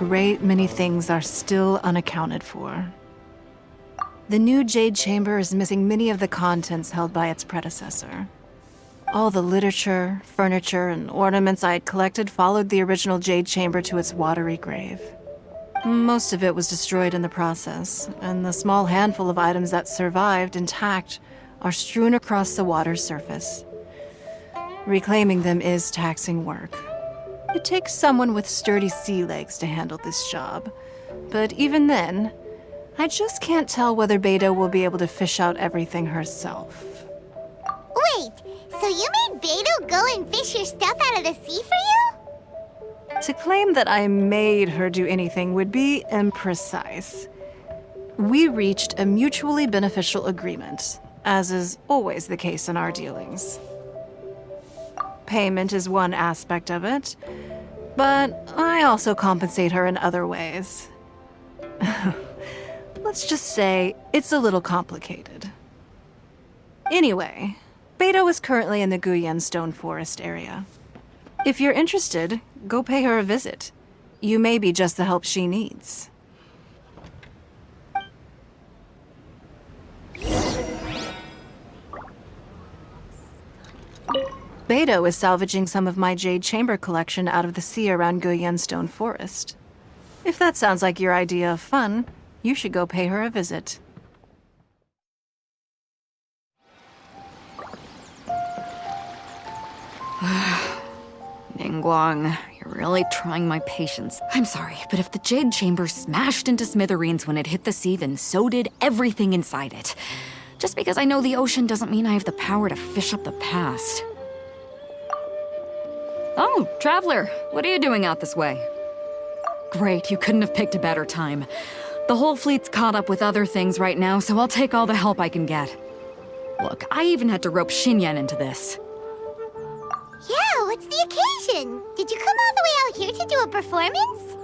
great many things are still unaccounted for. The new Jade Chamber is missing many of the contents held by its predecessor. All the literature, furniture, and ornaments I had collected followed the original Jade Chamber to its watery grave. Most of it was destroyed in the process, and the small handful of items that survived intact are strewn across the water's surface. Reclaiming them is taxing work. It takes someone with sturdy sea legs to handle this job, but even then, I just can't tell whether Beidou will be able to fish out everything herself. Wait, so you made Beidou go and fish your stuff out of the sea for you? To claim that I made her do anything would be imprecise. We reached a mutually beneficial agreement, as is always the case in our dealings. Payment is one aspect of it, but I also compensate her in other ways. Let's just say it's a little complicated. Anyway, Beidou is currently in the Guyan Stone Forest area. If you're interested, go pay her a visit. You may be just the help she needs. Beidou is salvaging some of my Jade Chamber collection out of the sea around Guyan Stone Forest. If that sounds like your idea of fun, you should go pay her a visit. Ningguang, you're really trying my patience. I'm sorry, but if the Jade Chamber smashed into smithereens when it hit the sea, then so did everything inside it. Just because I know the ocean doesn't mean I have the power to fish up the past. Oh, Traveler, what are you doing out this way? Great, you couldn't have picked a better time. The whole fleet's caught up with other things right now, so I'll take all the help I can get. Look, I even had to rope Xinyan into this. Yeah, what's the occasion? Did you come all the way out here to do a performance?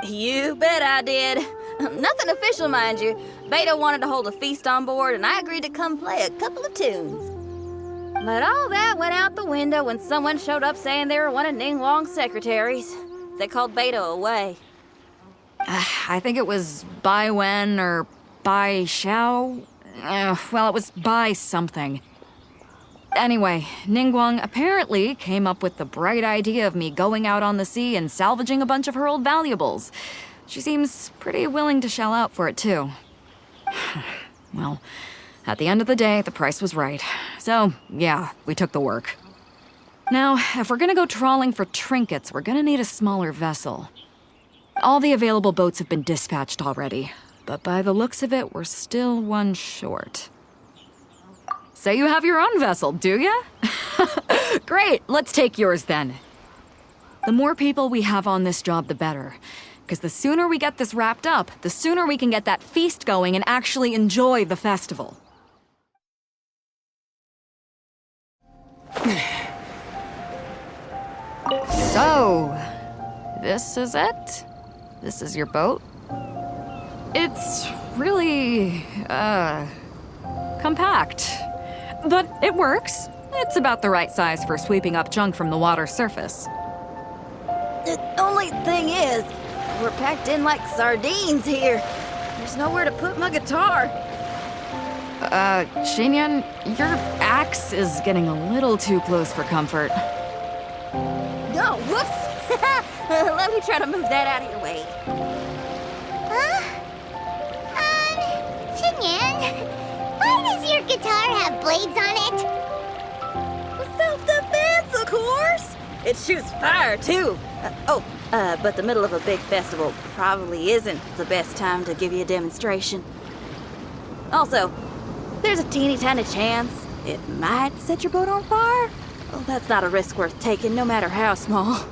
You bet I did. Nothing official, mind you. Beidou wanted to hold a feast on board, and I agreed to come play a couple of tunes. But all that went out the window when someone showed up saying they were one of Ningguang's secretaries. They called Beidou away. I think it was Bai Wen or Bai Xiao. Well, it was Bai something. Anyway, Ningguang apparently came up with the bright idea of me going out on the sea and salvaging a bunch of her old valuables. She seems pretty willing to shell out for it, too. Well, at the end of the day, the price was right. So, yeah, we took the work. Now, if we're gonna go trawling for trinkets, we're gonna need a smaller vessel. All the available boats have been dispatched already, but by the looks of it, we're still one short. So you have your own vessel, do ya? Great, let's take yours then. The more people we have on this job, the better. Because the sooner we get this wrapped up, the sooner we can get that feast going and actually enjoy the festival. So, this is it? This is your boat? It's really, compact. But it works. It's about the right size for sweeping up junk from the water's surface. The only thing is, we're packed in like sardines here. There's nowhere to put my guitar. Xinyan, your axe is getting a little too close for comfort. No, whoops! Let me try to move that out of your way. Xinyan, why does your guitar have blades on it? Self-defense, of course! It shoots fire, too. But the middle of a big festival probably isn't the best time to give you a demonstration. Also, there's a teeny tiny chance it might set your boat on fire. Well, that's not a risk worth taking, no matter how small.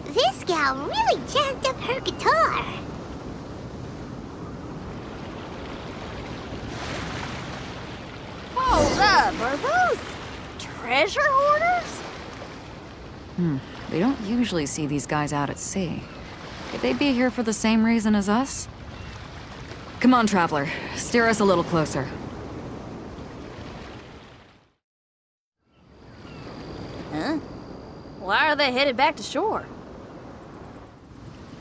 This gal really jazzed up her guitar. Hold up, are those treasure hoarders? We don't usually see these guys out at sea. Could they be here for the same reason as us? Come on, Traveler. Steer us a little closer. Huh? Why are they headed back to shore?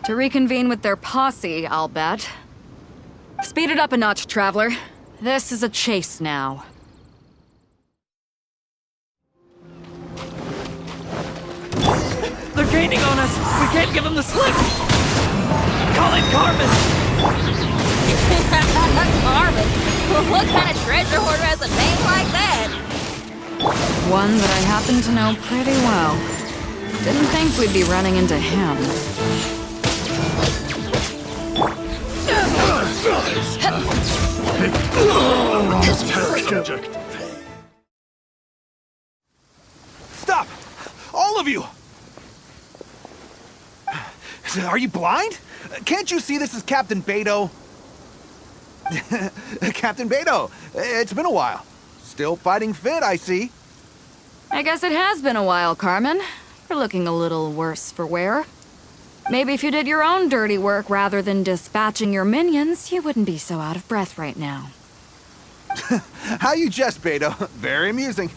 To reconvene with their posse, I'll bet. Speed it up a notch, Traveler. This is a chase now. They're gaining on us! We can't give them the slip! Call in Carmen! Carmen? What kind of treasure hoarder has a name like that? One that I happen to know pretty well. Didn't think we'd be running into him. Stop! All of you! Are you blind? Can't you see this is Captain Beto? Captain Beto, it's been a while. Still fighting fit, I see. I guess it has been a while, Carmen. You're looking a little worse for wear. Maybe if you did your own dirty work rather than dispatching your minions, you wouldn't be so out of breath right now. How you jest, Beto. Very amusing.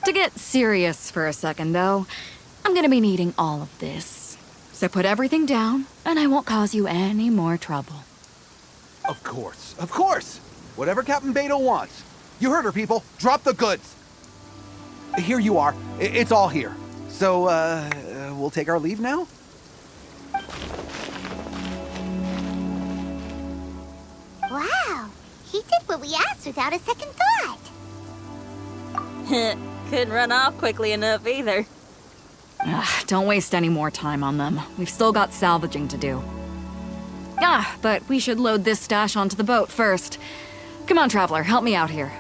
To get serious for a second, though, I'm gonna be needing all of this. So put everything down, and I won't cause you any more trouble. Of course, of course. Whatever Captain Beto wants. You heard her, people. Drop the goods. Here you are. It's all here. So, we'll take our leave now? Wow, he did what we asked without a second thought. Couldn't run off quickly enough either. Don't waste any more time on them. We've still got salvaging to do. But we should load this stash onto the boat first. Come on, Traveler, help me out here.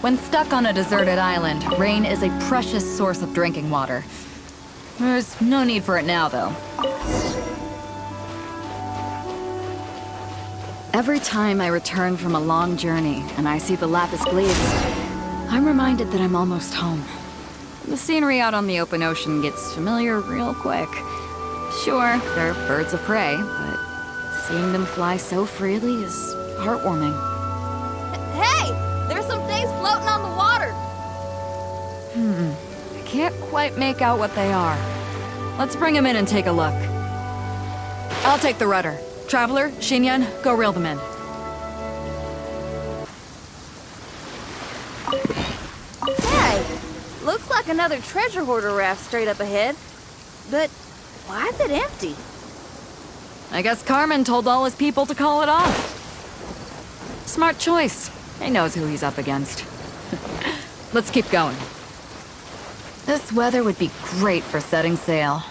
When stuck on a deserted island, rain is a precious source of drinking water. There's no need for it now, though. Every time I return from a long journey and I see the lapis glades, I'm reminded that I'm almost home. The scenery out on the open ocean gets familiar real quick. Sure, they're birds of prey, but seeing them fly so freely is heartwarming. Hey! There's some things floating on the water! I can't quite make out what they are. Let's bring them in and take a look. I'll take the rudder. Traveler, Xinyan, go reel them in. Hey! Looks like another treasure hoarder raft straight up ahead. But why is it empty? I guess Carmen told all his people to call it off. Smart choice. He knows who he's up against. Let's keep going. This weather would be great for setting sail.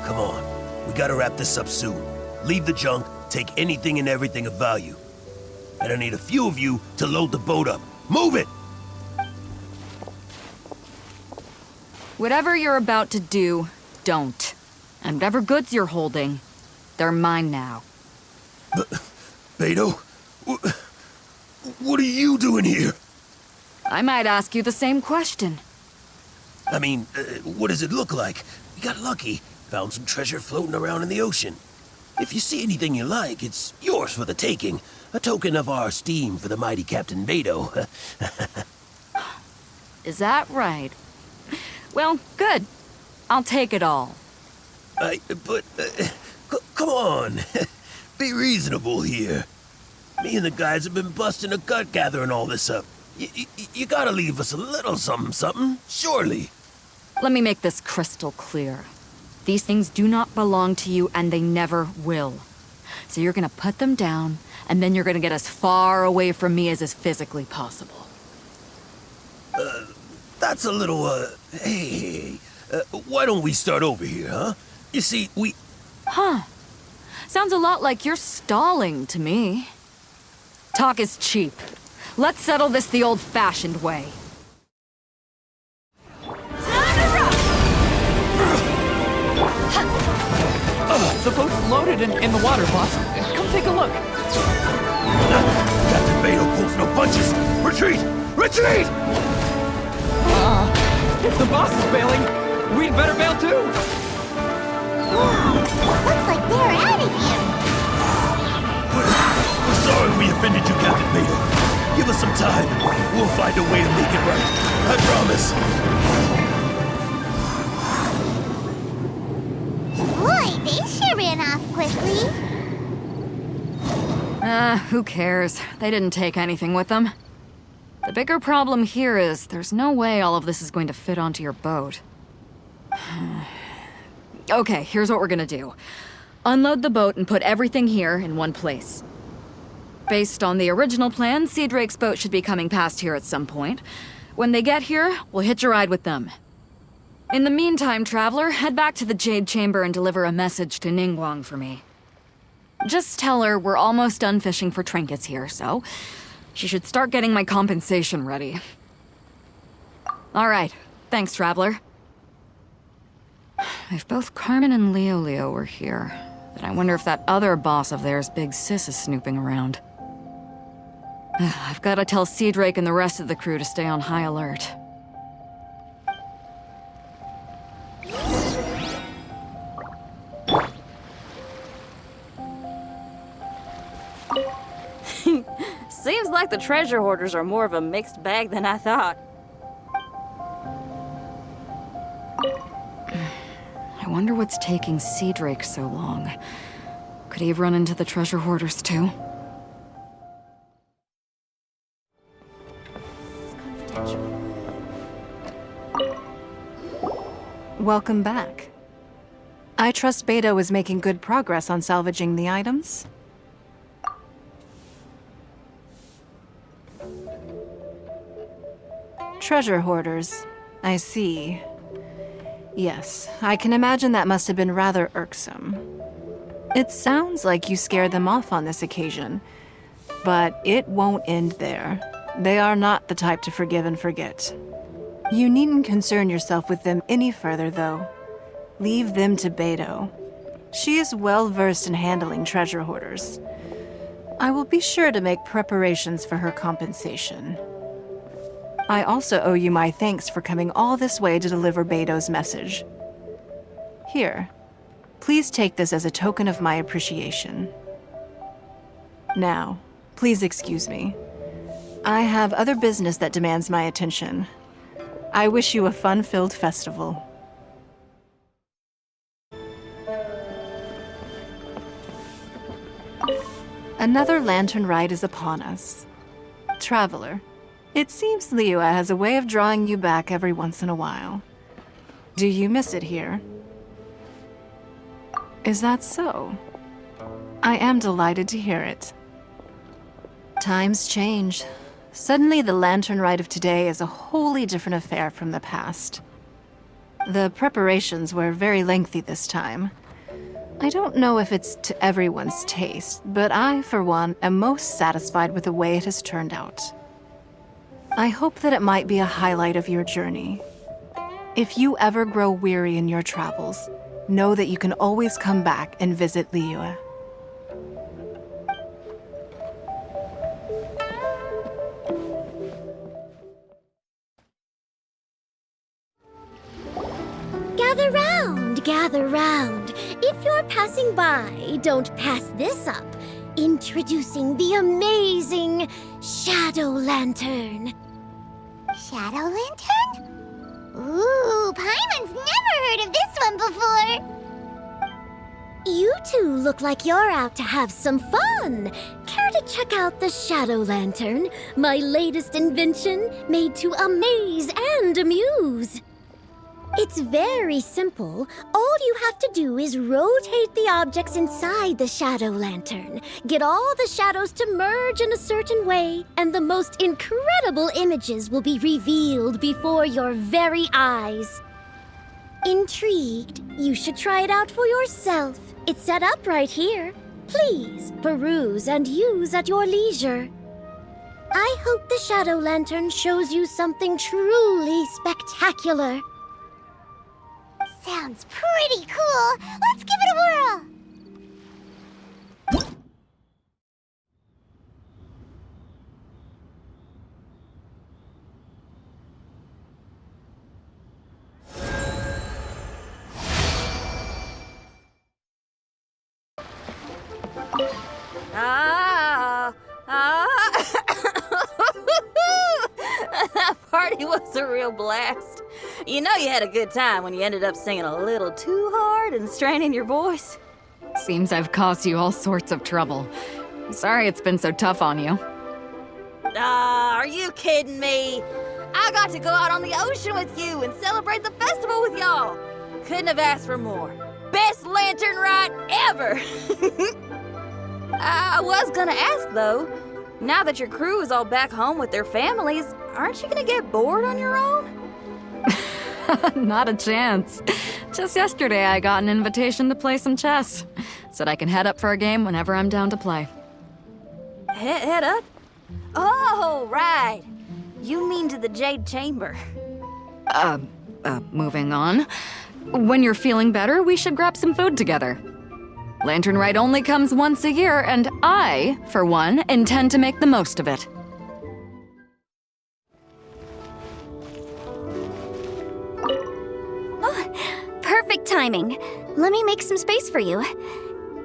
Come on. We gotta wrap this up soon. Leave the junk, take anything and everything of value. And I need a few of you to load the boat up. Move it! Whatever you're about to do, don't. And whatever goods you're holding, they're mine now. Beto? What are you doing here? I might ask you the same question. I mean, what does it look like? We got lucky. Found some treasure floating around in the ocean. If you see anything you like, it's yours for the taking. A token of our esteem for the mighty Captain Beto. Is that right? Well, good. I'll take it all. Come on. Be reasonable here. Me and the guys have been busting a gut gathering all this up. You gotta leave us a little something, surely. Let me make this crystal clear. These things do not belong to you, and they never will. So you're gonna put them down, and then you're gonna get as far away from me as is physically possible. That's a little, hey, why don't we start over here, huh? You see, Huh. Sounds a lot like you're stalling to me. Talk is cheap. Let's settle this the old-fashioned way. The boat's loaded in the water, boss. Come take a look. Captain Beto pulls no punches. Retreat! Retreat! If the boss is bailing, we'd better bail too. Wow, looks like they're out of here. offended you, Captain Beto. Give us some time. We'll find a way to make it right. I promise. Boy, they sure ran off quickly. Who cares? They didn't take anything with them. The bigger problem here is there's no way all of this is going to fit onto your boat. Okay, here's what we're gonna do. Unload the boat and put everything here in one place. Based on the original plan, Sea Drake's boat should be coming past here at some point. When they get here, we'll hitch a ride with them. In the meantime, Traveler, head back to the Jade Chamber and deliver a message to Ningguang for me. Just tell her we're almost done fishing for trinkets here, so she should start getting my compensation ready. All right, thanks, Traveler. If both Carmen and Leo were here, then I wonder if that other boss of theirs, Big Sis, is snooping around. I've got to tell Sea Drake and the rest of the crew to stay on high alert. Seems like the treasure hoarders are more of a mixed bag than I thought. I wonder what's taking Sea Drake so long. Could he have run into the treasure hoarders too? Welcome back. I trust Beto is making good progress on salvaging the items. Treasure hoarders. I see. Yes, I can imagine that must have been rather irksome. It sounds like you scared them off on this occasion, but it won't end there. They are not the type to forgive and forget. You needn't concern yourself with them any further, though. Leave them to Beto. She is well versed in handling treasure hoarders. I will be sure to make preparations for her compensation. I also owe you my thanks for coming all this way to deliver Beto's message. Here, please take this as a token of my appreciation. Now, please excuse me. I have other business that demands my attention. I wish you a fun-filled festival. Another lantern ride is upon us. Traveler, it seems Leua has a way of drawing you back every once in a while. Do you miss it here? Is that so? I am delighted to hear it. Times change. Suddenly, the lantern ride of today is a wholly different affair from the past. The preparations were very lengthy this time. I don't know if it's to everyone's taste, but I, for one, am most satisfied with the way it has turned out. I hope that it might be a highlight of your journey. If you ever grow weary in your travels, know that you can always come back and visit Leua. Gather round, gather round. If you're passing by, don't pass this up. Introducing the amazing Shadow Lantern. Shadow Lantern? Ooh, Paimon's never heard of this one before. You two look like you're out to have some fun. Care to check out the Shadow Lantern, my latest invention made to amaze and amuse? It's very simple. All you have to do is rotate the objects inside the Shadow Lantern, get all the shadows to merge in a certain way, and the most incredible images will be revealed before your very eyes. Intrigued? You should try it out for yourself. It's set up right here. Please peruse and use at your leisure. I hope the Shadow Lantern shows you something truly spectacular. Sounds pretty cool. Let's give it a whirl. Ah, ah, real blast. You know you had a good time when you ended up singing a little too hard and straining your voice. Seems I've caused you all sorts of trouble. Sorry it's been so tough on you. Are you kidding me? I got to go out on the ocean with you and celebrate the festival with y'all. Couldn't have asked for more. Best lantern ride ever! I was gonna ask though, now that your crew is all back home with their families, aren't you gonna get bored on your own? Not a chance. Just yesterday I got an invitation to play some chess. Said I can head up for a game whenever I'm down to play. Head up? Oh, right. You mean to the Jade Chamber. Moving on. When you're feeling better, we should grab some food together. Lantern Rite only comes once a year, and I, for one, intend to make the most of it. Oh, perfect timing. Let me make some space for you.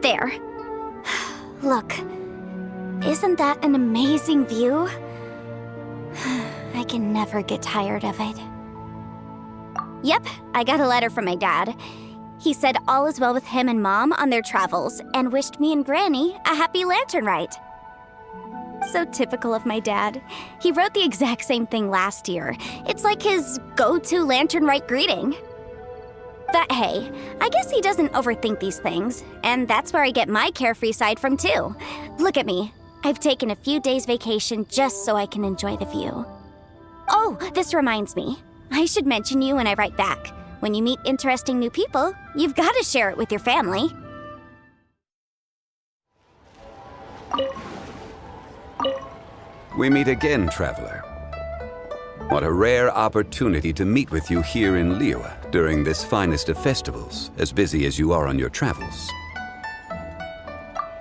There. Look, isn't that an amazing view? I can never get tired of it. Yep, I got a letter from my dad. He said all is well with him and Mom on their travels and wished me and Granny a happy Lantern Rite. So typical of my dad. He wrote the exact same thing last year. It's like his go-to Lantern Rite greeting. But hey, I guess he doesn't overthink these things, and that's where I get my carefree side from too. Look at me. I've taken a few days vacation just so I can enjoy the view. Oh, this reminds me. I should mention you when I write back. When you meet interesting new people, you've got to share it with your family. We meet again, traveler. What a rare opportunity to meet with you here in Liyue during this finest of festivals, as busy as you are on your travels.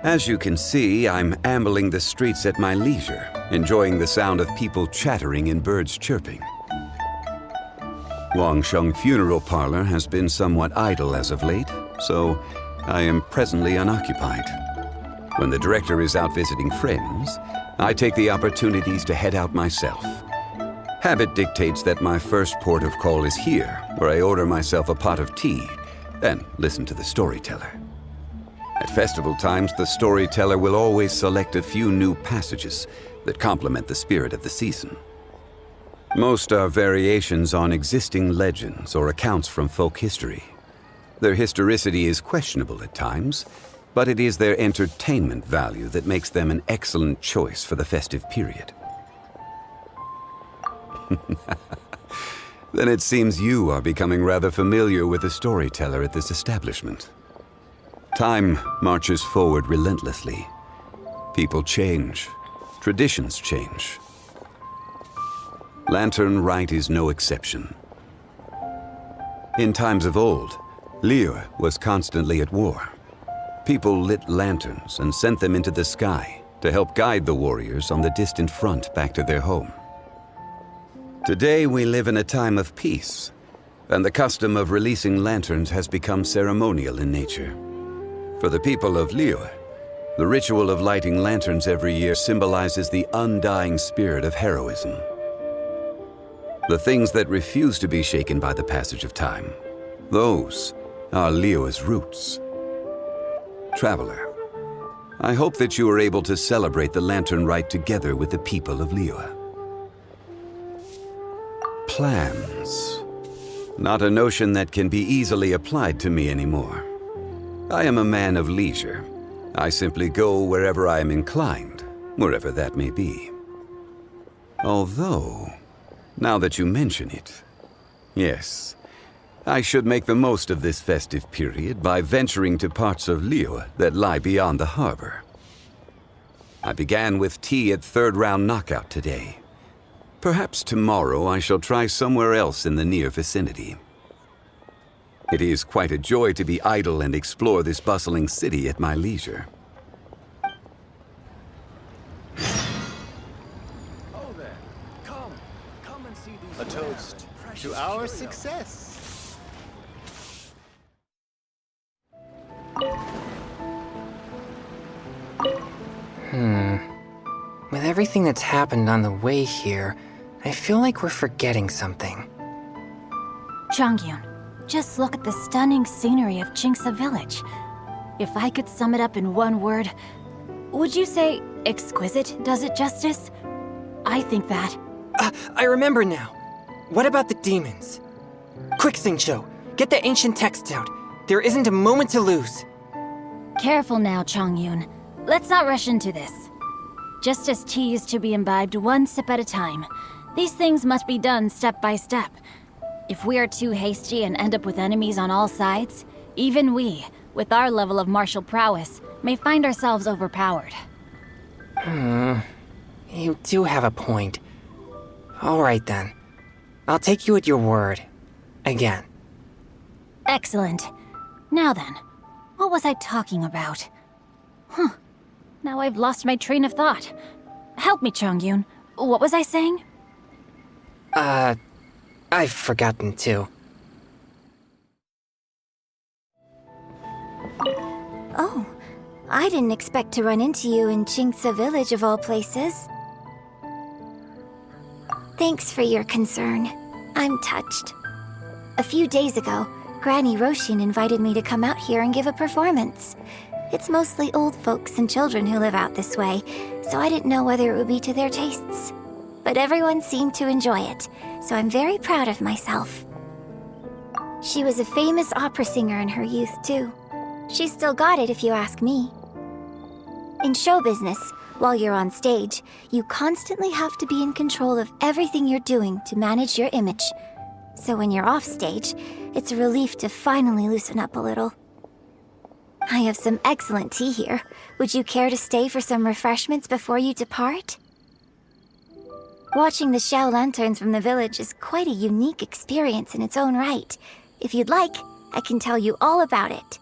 As you can see, I'm ambling the streets at my leisure, enjoying the sound of people chattering and birds chirping. Wangsheng Funeral Parlor has been somewhat idle as of late, so I am presently unoccupied. When the director is out visiting friends, I take the opportunities to head out myself. Habit dictates that my first port of call is here, where I order myself a pot of tea and listen to the storyteller. At festival times, the storyteller will always select a few new passages that complement the spirit of the season. Most are variations on existing legends or accounts from folk history. Their historicity is questionable at times, but it is their entertainment value that makes them an excellent choice for the festive period. Then it seems you are becoming rather familiar with the storyteller at this establishment. Time marches forward relentlessly. People change. Traditions change. Lantern Rite is no exception. In times of old, Liyue was constantly at war. People lit lanterns and sent them into the sky to help guide the warriors on the distant front back to their home. Today we live in a time of peace, and the custom of releasing lanterns has become ceremonial in nature. For the people of Liyue, the ritual of lighting lanterns every year symbolizes the undying spirit of heroism. The things that refuse to be shaken by the passage of time, those are Liyue's roots. Traveler, I hope that you are able to celebrate the Lantern Rite together with the people of Liyue. Plans. Not a notion that can be easily applied to me anymore. I am a man of leisure. I simply go wherever I am inclined, wherever that may be. Although, now that you mention it, yes, I should make the most of this festive period by venturing to parts of Liyue that lie beyond the harbor. I began with tea at third round knockout today. Perhaps tomorrow I shall try somewhere else in the near vicinity. It is quite a joy to be idle and explore this bustling city at my leisure. Oh there, come and see these. A toast to our success. With everything that's happened on the way here, I feel like we're forgetting something. Chongyun, just look at the stunning scenery of Jinxa Village. If I could sum it up in one word, would you say exquisite does it justice? I think that. I remember now. What about the demons? Quick, Xingqiu, get the ancient texts out. There isn't a moment to lose. Careful now, Chongyun. Let's not rush into this. Justice tea is to be imbibed one sip at a time. These things must be done step by step. If we are too hasty and end up with enemies on all sides, even we, with our level of martial prowess, may find ourselves overpowered. You do have a point. All right then. I'll take you at your word. Again. Excellent. Now then, what was I talking about? Now I've lost my train of thought. Help me, Chongyun. What was I saying? I've forgotten too. Oh, I didn't expect to run into you in Jinxa Village of all places. Thanks for your concern. I'm touched. A few days ago, Granny Roshin invited me to come out here and give a performance. It's mostly old folks and children who live out this way, so I didn't know whether it would be to their tastes. But everyone seemed to enjoy it, so I'm very proud of myself. She was a famous opera singer in her youth, too. She's still got it if you ask me. In show business, while you're on stage, you constantly have to be in control of everything you're doing to manage your image. So when you're off stage, it's a relief to finally loosen up a little. I have some excellent tea here. Would you care to stay for some refreshments before you depart? Watching the Xiao lanterns from the village is quite a unique experience in its own right. If you'd like, I can tell you all about it.